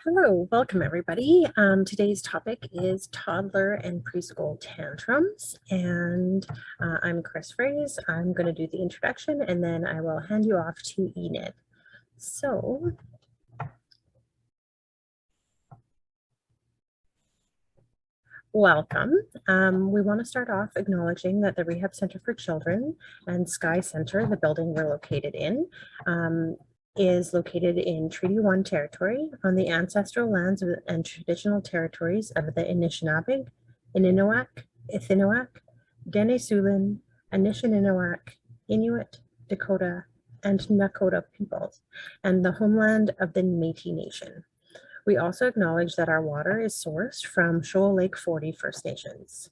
Hello, welcome everybody. Today's topic is toddler and preschool tantrums, and I'm Chris Fraze. I'm going to do the introduction and then I will hand you off to Enid. So, welcome. We want to start off acknowledging that the Rehab Center for Children and Sky Center, the building we're located in, is located in Treaty 1 territory on the ancestral lands and traditional territories of the Anishinaabe, Ininoak, Ithinoak, Denesulin, Anishinaabe, Inuit, Dakota, and Nakota peoples, and the homeland of the Métis Nation. We also acknowledge that our water is sourced from Shoal Lake 40 First Nations.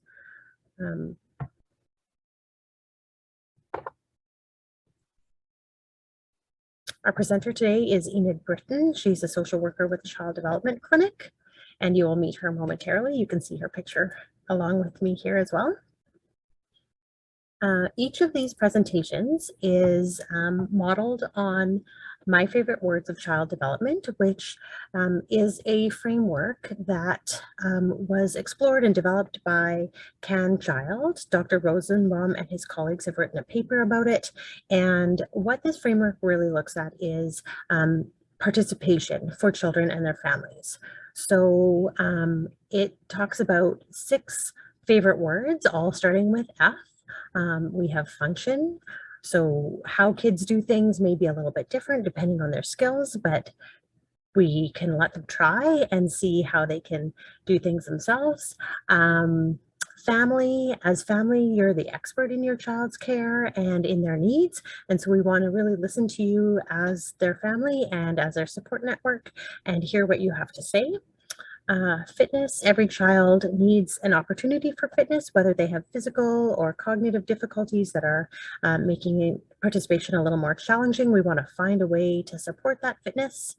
Our presenter today is Enid Britton. She's a social worker with the Child Development Clinic, and you will meet her momentarily. You can see her picture along with me here as well. Each of these presentations is modeled on my favorite words of child development, which is a framework that was explored and developed by Can Child. Dr. Rosenbaum and his colleagues have written a paper about it. And what this framework really looks at is participation for children and their families. So it talks about 6 favorite words, all starting with F. We have function. So how kids do things may be a little bit different depending on their skills, but we can let them try and see how they can do things themselves. Family, as family, you're the expert in your child's care and in their needs. And so we want to really listen to you as their family and as their support network and hear what you have to say. Fitness, every child needs an opportunity for fitness, whether they have physical or cognitive difficulties that are making participation a little more challenging. We want to find a way to support that fitness.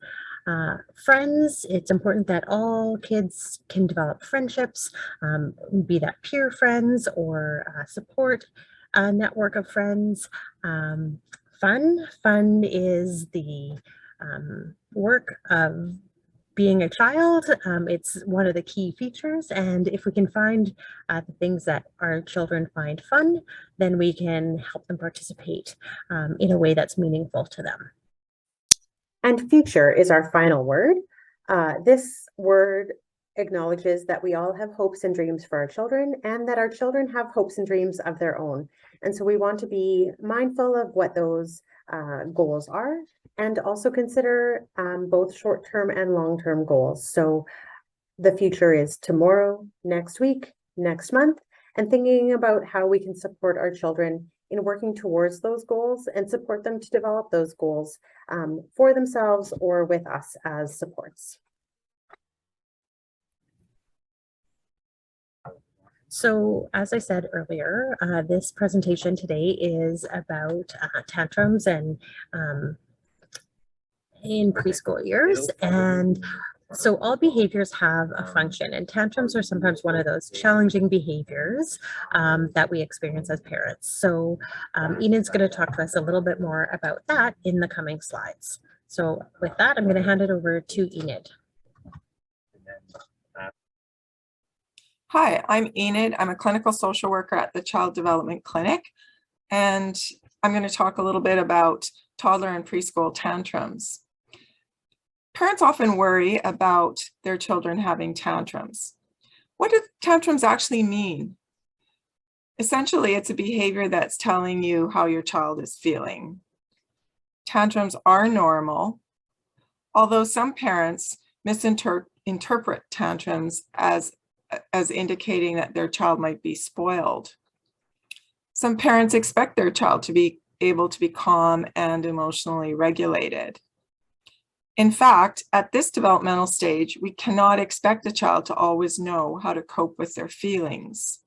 Friends, it's important that all kids can develop friendships, be that peer friends or support network of friends. Fun is the work of being a child. It's one of the key features, and if we can find the things that our children find fun, then we can help them participate in a way that's meaningful to them. And future is our final word. This word acknowledges that we all have hopes and dreams for our children and that our children have hopes and dreams of their own. And so we want to be mindful of what those goals are and also consider both short-term and long-term goals. So the future is tomorrow, next week, next month, and thinking about how we can support our children in working towards those goals and support them to develop those goals for themselves or with us as supports. So, as I said earlier, this presentation today is about tantrums and in preschool years. And so all behaviors have a function, and tantrums are sometimes one of those challenging behaviors that we experience as parents. So Enid's going to talk to us a little bit more about that in the coming slides. So with that, I'm going to hand it over to Enid. Hi, I'm Enid. I'm a clinical social worker at the Child Development Clinic, and I'm going to talk a little bit about toddler and preschool tantrums. Parents often worry about their children having tantrums. What do tantrums actually mean? Essentially, it's a behavior that's telling you how your child is feeling. Tantrums are normal, although some parents misinterpret tantrums as indicating that their child might be spoiled. Some parents expect their child to be able to be calm and emotionally regulated. In fact, at this developmental stage, we cannot expect a child to always know how to cope with their feelings.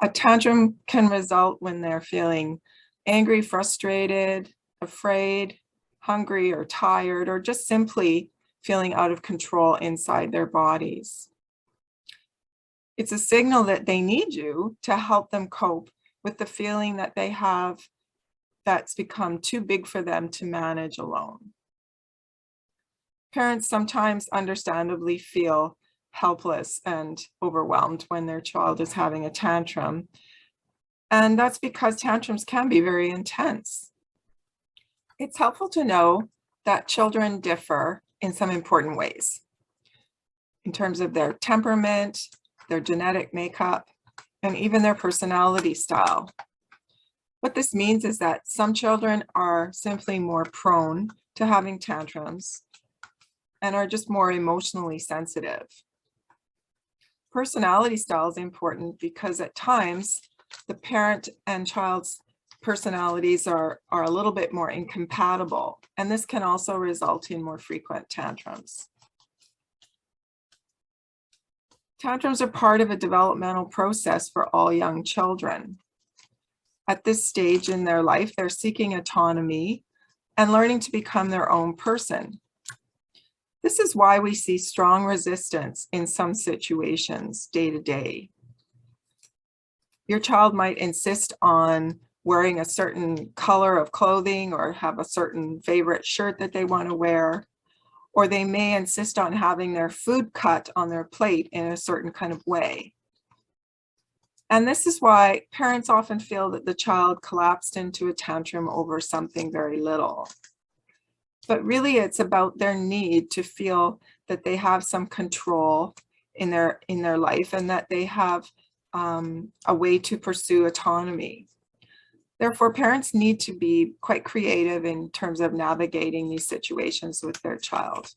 A tantrum can result when they're feeling angry, frustrated, afraid, hungry, or tired, or just simply feeling out of control inside their bodies. It's a signal that they need you to help them cope with the feeling that they have that's become too big for them to manage alone. Parents sometimes understandably feel helpless and overwhelmed when their child is having a tantrum. And that's because tantrums can be very intense. It's helpful to know that children differ in some important ways in terms of their temperament, their genetic makeup, and even their personality style. What this means is that some children are simply more prone to having tantrums and are just more emotionally sensitive. Personality style is important because at times the parent and child's personalities are a little bit more incompatible, and this can also result in more frequent tantrums. Tantrums are part of a developmental process for all young children. At this stage in their life, they're seeking autonomy and learning to become their own person. This is why we see strong resistance in some situations day to day. Your child might insist on wearing a certain color of clothing or have a certain favorite shirt that they want to wear, or they may insist on having their food cut on their plate in a certain kind of way. And this is why parents often feel that the child collapsed into a tantrum over something very little. But really, it's about their need to feel that they have some control in their life and that they have a way to pursue autonomy. Therefore, parents need to be quite creative in terms of navigating these situations with their child.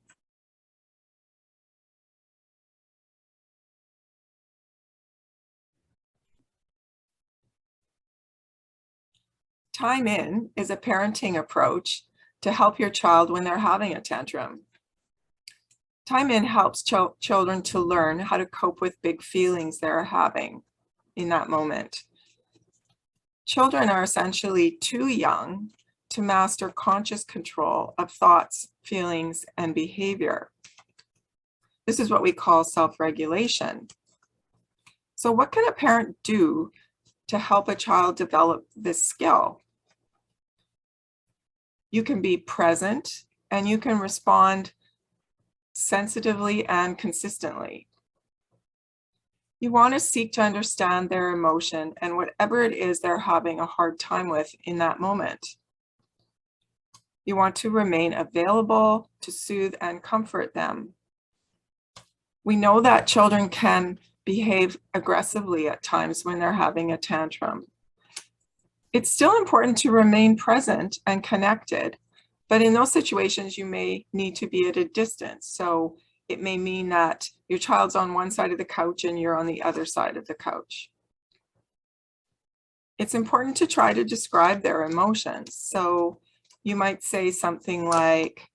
Time in is a parenting approach to help your child when they're having a tantrum. Time in helps children to learn how to cope with big feelings they're having in that moment. Children are essentially too young to master conscious control of thoughts, feelings, and behavior. This is what we call self-regulation. So what can a parent do to help a child develop this skill? You can be present and you can respond sensitively and consistently. You want to seek to understand their emotion and whatever it is they're having a hard time with in that moment. You want to remain available to soothe and comfort them. We know that children can behave aggressively at times when they're having a tantrum. It's still important to remain present and connected, but in those situations, you may need to be at a distance. So it may mean that your child's on one side of the couch and you're on the other side of the couch. It's important to try to describe their emotions. So you might say something like,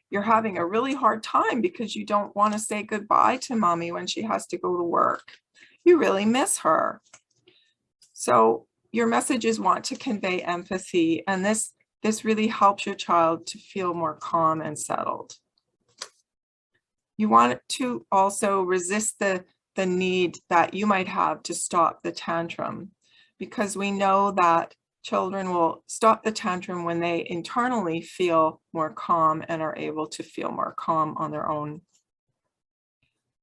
you're having a really hard time because you don't want to say goodbye to mommy when she has to go to work. You really miss her. So your messages want to convey empathy, and this really helps your child to feel more calm and settled. You want to also resist the need that you might have to stop the tantrum, because we know that children will stop the tantrum when they internally feel more calm and are able to feel more calm on their own.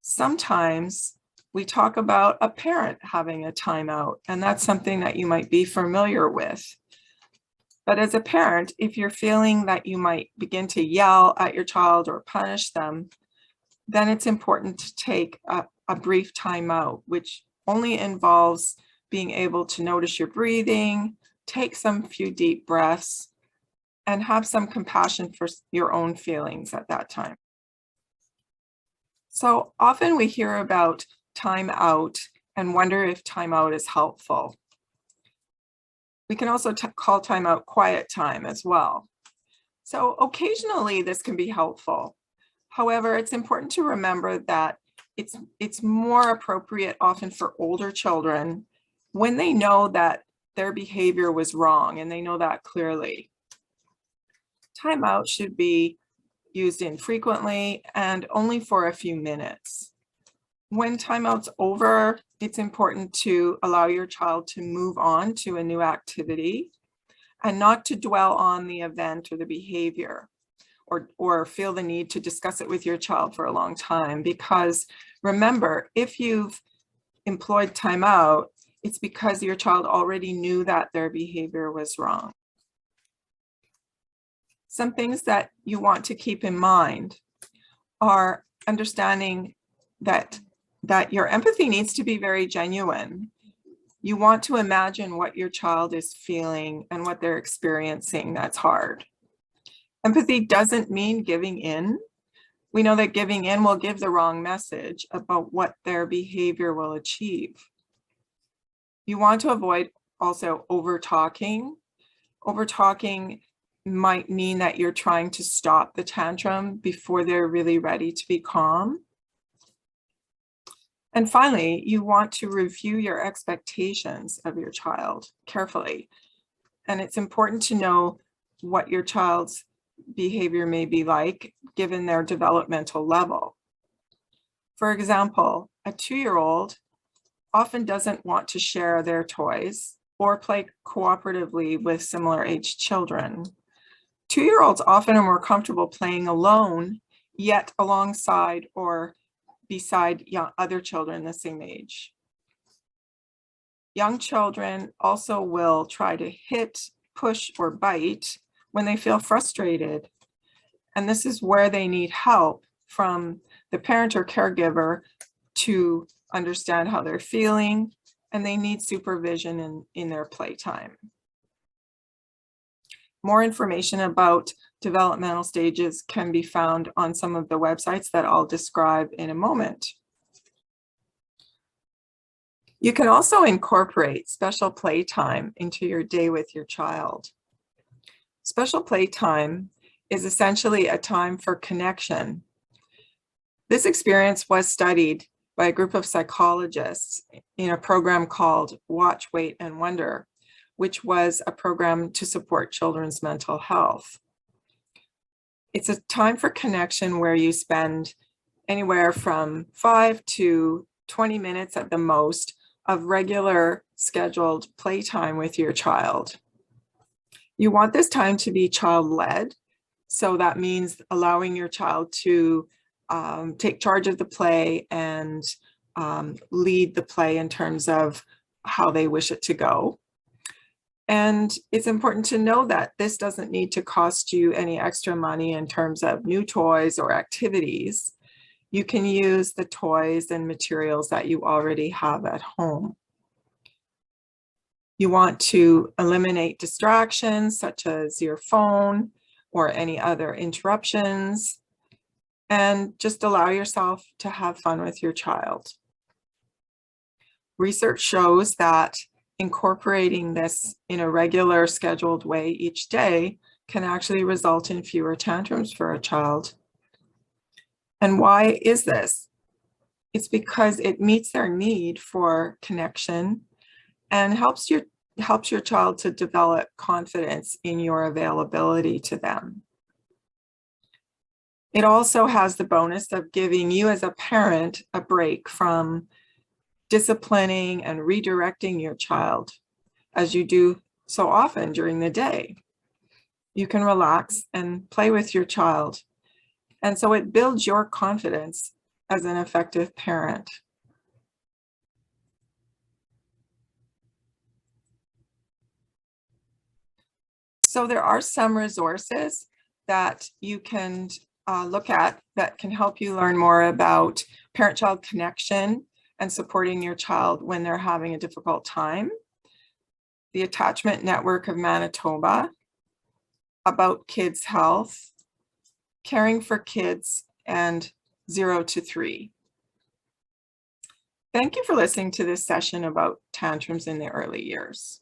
Sometimes we talk about a parent having a timeout, and that's something that you might be familiar with. But as a parent, if you're feeling that you might begin to yell at your child or punish them, then it's important to take a brief timeout, which only involves being able to notice your breathing, take some few deep breaths, and have some compassion for your own feelings at that time. So often we hear about time out and wonder if time out is helpful. We can also call time out quiet time as well. So occasionally this can be helpful. However, it's important to remember that it's more appropriate often for older children when they know that their behavior was wrong and they know that clearly. Timeout should be used infrequently and only for a few minutes. When timeout's over, it's important to allow your child to move on to a new activity and not to dwell on the event or the behavior. or feel the need to discuss it with your child for a long time. Because remember, if you've employed timeout, it's because your child already knew that their behavior was wrong. Some things that you want to keep in mind are understanding that your empathy needs to be very genuine. You want to imagine what your child is feeling and what they're experiencing that's hard. Empathy doesn't mean giving in. We know that giving in will give the wrong message about what their behavior will achieve. You want to avoid also over-talking. Over-talking might mean that you're trying to stop the tantrum before they're really ready to be calm. And finally, you want to review your expectations of your child carefully. And it's important to know what your child's behavior may be like given their developmental level. For example, a 2-year-old often doesn't want to share their toys or play cooperatively with similar aged children. 2-year-olds often are more comfortable playing alone, yet alongside or beside other children the same age. Young children also will try to hit, push, or bite when they feel frustrated. And this is where they need help from the parent or caregiver to understand how they're feeling, and they need supervision in their playtime. More information about developmental stages can be found on some of the websites that I'll describe in a moment. You can also incorporate special playtime into your day with your child. Special playtime is essentially a time for connection. This experience was studied by a group of psychologists in a program called Watch, Wait, and Wonder, which was a program to support children's mental health. It's a time for connection where you spend anywhere from 5 to 20 minutes at the most of regular scheduled playtime with your child. You want this time to be child-led, so that means allowing your child to take charge of the play and lead the play in terms of how they wish it to go. And it's important to know that this doesn't need to cost you any extra money in terms of new toys or activities. You can use the toys and materials that you already have at home. You want to eliminate distractions such as your phone or any other interruptions, and just allow yourself to have fun with your child. Research shows that incorporating this in a regular scheduled way each day can actually result in fewer tantrums for a child. And why is this? It's because it meets their need for connection and helps your child to develop confidence in your availability to them. It also has the bonus of giving you as a parent a break from disciplining and redirecting your child as you do so often during the day. You can relax and play with your child. And so it builds your confidence as an effective parent. So there are some resources that you can look at that can help you learn more about parent-child connection and supporting your child when they're having a difficult time. The Attachment Network of Manitoba, About Kids' Health, Caring for Kids, and 0 to 3. Thank you for listening to this session about tantrums in the early years.